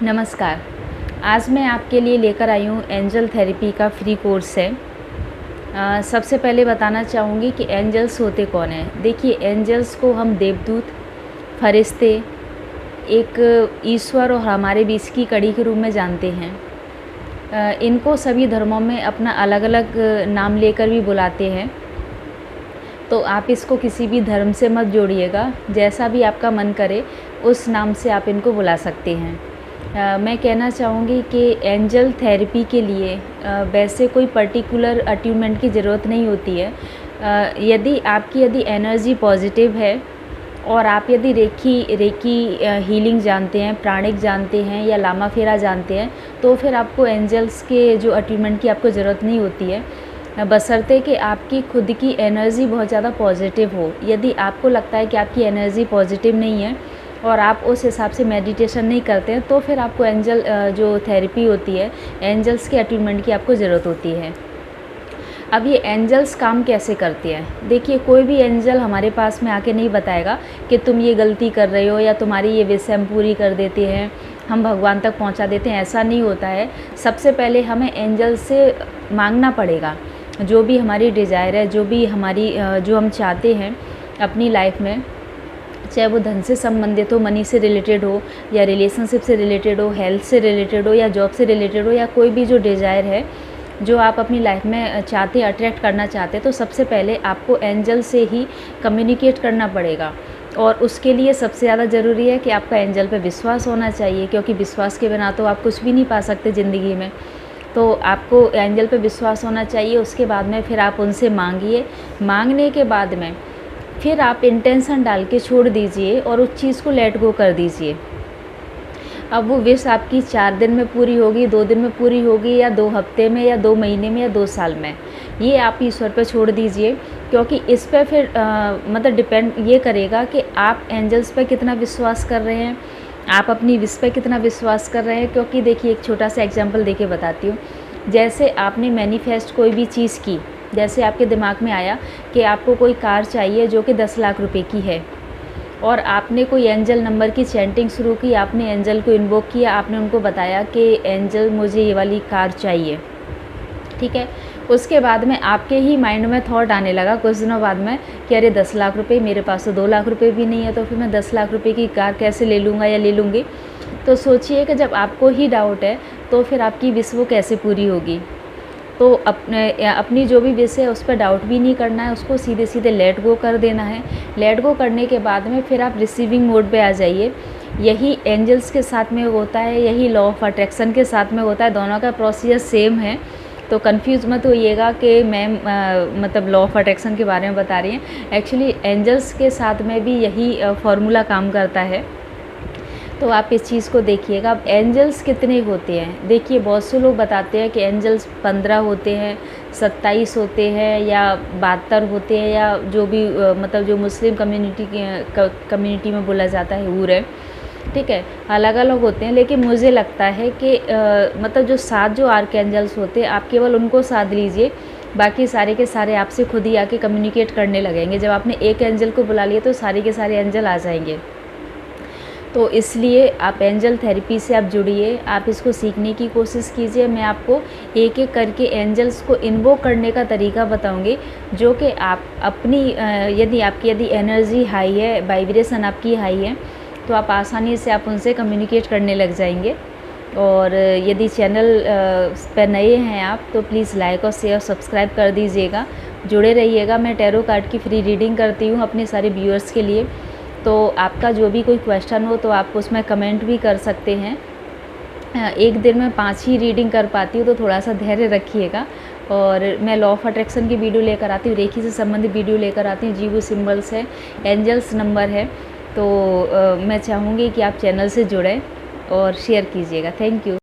नमस्कार। आज मैं आपके लिए लेकर आई हूँ एंजल थेरेपी का फ्री कोर्स है। सबसे पहले बताना चाहूँगी कि एंजल्स होते कौन हैं। देखिए, एंजल्स को हम देवदूत, फरिश्ते, एक ईश्वर और हमारे बीच की कड़ी के रूप में जानते हैं। इनको सभी धर्मों में अपना अलग अलग नाम लेकर भी बुलाते हैं, तो आप इसको किसी भी धर्म से मत जोड़िएगा। जैसा भी आपका मन करे उस नाम से आप इनको बुला सकते हैं। मैं कहना चाहूँगी कि एंजल थेरेपी के लिए वैसे कोई पर्टिकुलर अट्यूनमेंट की ज़रूरत नहीं होती है। यदि एनर्जी पॉजिटिव है और आप यदि रेकी हीलिंग जानते हैं, प्राणिक जानते हैं या लामा फेरा जानते हैं, तो फिर आपको एंजल्स के जो अट्यूनमेंट की आपको ज़रूरत नहीं होती है, बशर्ते कि आपकी खुद की एनर्जी बहुत ज़्यादा पॉजिटिव हो। यदि आपको लगता है कि आपकी एनर्जी पॉजिटिव नहीं है और आप उस हिसाब से मेडिटेशन नहीं करते हैं, तो फिर आपको एंजल जो थेरेपी होती है, एंजल्स के अट्यूनमेंट की आपको ज़रूरत होती है। अब ये एंजल्स काम कैसे करते हैं? देखिए, कोई भी एंजल हमारे पास में आके नहीं बताएगा कि तुम ये गलती कर रहे हो या तुम्हारी ये विश हम पूरी कर देते हैं, हम भगवान तक पहुंचा देते हैं। ऐसा नहीं होता है। सबसे पहले हमें एंजल से मांगना पड़ेगा जो भी हमारी डिज़ायर है, जो हम चाहते हैं अपनी लाइफ में, चाहे वो धन से संबंधित हो, मनी से रिलेटेड हो, या रिलेशनशिप से रिलेटेड हो, हेल्थ से रिलेटेड हो, या जॉब से रिलेटेड हो, या कोई भी जो डिज़ायर है जो आप अपनी लाइफ में चाहते हैं, अट्रैक्ट करना चाहते हैं, तो सबसे पहले आपको एंजल से ही कम्युनिकेट करना पड़ेगा। और उसके लिए सबसे ज़्यादा ज़रूरी है कि आपका एंजल पे विश्वास होना चाहिए, क्योंकि विश्वास के बिना तो आप कुछ भी नहीं पा सकते ज़िंदगी में। तो आपको एंजल पे विश्वास होना चाहिए। उसके बाद में फिर आप उनसे मांगिए। मांगने के बाद में फिर आप इंटेंशन डाल के छोड़ दीजिए और उस चीज़ को लेट गो कर दीजिए। अब वो विश आपकी 4 दिन में पूरी होगी, 2 दिन में पूरी होगी, या 2 हफ्ते में, या 2 महीने में, या 2 साल में, ये आप ईश्वर पर छोड़ दीजिए। क्योंकि इस पर फिर मतलब डिपेंड ये करेगा कि आप एंजल्स पे कितना विश्वास कर रहे हैं, आप अपनी विश पे कितना विश्वास कर रहे हैं। क्योंकि देखिए, एक छोटा सा एग्जांपल देके बताती हूँ। जैसे आपने मैनिफेस्ट कोई भी चीज़ की, जैसे आपके दिमाग में आया कि आपको कोई कार चाहिए जो कि 10 लाख रुपए की है, और आपने कोई एंजल नंबर की चैंटिंग शुरू की, आपने एंजल को इन्वोक किया, आपने उनको बताया कि एंजल मुझे ये वाली कार चाहिए, ठीक है। उसके बाद में आपके ही माइंड में थॉट आने लगा कुछ दिनों बाद में कि अरे 10 लाख रुपए, मेरे पास तो 2 लाख रुपए भी नहीं है, तो फिर मैं 10 लाख रुपए की कार कैसे ले लूँगा या ले लूँगी। तो सोचिए कि जब आपको ही डाउट है तो फिर आपकी विश वो कैसे पूरी होगी। तो अपनी जो भी विश है उस पर डाउट भी नहीं करना है, उसको सीधे सीधे लेट गो कर देना है। लेट गो करने के बाद में फिर आप रिसीविंग मोड पे आ जाइए। यही एंजल्स के साथ में होता है, यही लॉ ऑफ अट्रैक्शन के साथ में होता है। दोनों का प्रोसीजर सेम है, तो कंफ्यूज मत होइएगा कि मैम मतलब लॉ ऑफ अट्रैक्शन के बारे में बता रही हैं। एक्चुअली एंजल्स के साथ में भी यही फॉर्मूला काम करता है। तो आप इस चीज़ को देखिएगा। अब एंजल्स कितने होते हैं? देखिए, बहुत से लोग बताते हैं कि एंजल्स 15 होते हैं, 27 होते हैं, या 72 होते हैं, या जो भी मतलब जो मुस्लिम कम्युनिटी में बोला जाता है हूर है, ठीक है, अलग अलग होते हैं। लेकिन मुझे लगता है कि मतलब जो 7 जो आर्क एंजल्स होते हैं, आप केवल उनको साध लीजिए, बाकी सारे के सारे आपसे खुद ही आके कम्युनिकेट करने लगेंगे। जब आपने एक एंजल को बुला लिया तो सारे के सारे एंजल आ जाएंगे। तो इसलिए आप एंजल थेरेपी से आप जुड़िए, आप इसको सीखने की कोशिश कीजिए। मैं आपको एक एक करके एंजल्स को इन्वोक करने का तरीका बताऊंगी, जो कि आप अपनी यदि एनर्जी हाई है, वाइब्रेशन आपकी हाई है, तो आप आसानी से आप उनसे कम्युनिकेट करने लग जाएंगे। और यदि चैनल पर नए हैं आप, तो प्लीज़ लाइक और शेयर सब्सक्राइब कर दीजिएगा। जुड़े रहिएगा। मैं टैरो कार्ड की फ्री रीडिंग करती हूँ अपने सारे व्यूअर्स के लिए। तो आपका जो भी कोई क्वेश्चन हो तो आप उसमें कमेंट भी कर सकते हैं। एक दिन में 5 ही रीडिंग कर पाती हूँ, तो थोड़ा सा धैर्य रखिएगा। और मैं लॉ ऑफ अट्रैक्शन की वीडियो लेकर आती हूँ, रेखी से संबंधित वीडियो लेकर आती हूँ, जीवो सिंबल्स है, एंजल्स नंबर है। तो मैं चाहूँगी कि आप चैनल से जुड़ें और शेयर कीजिएगा। Thank you.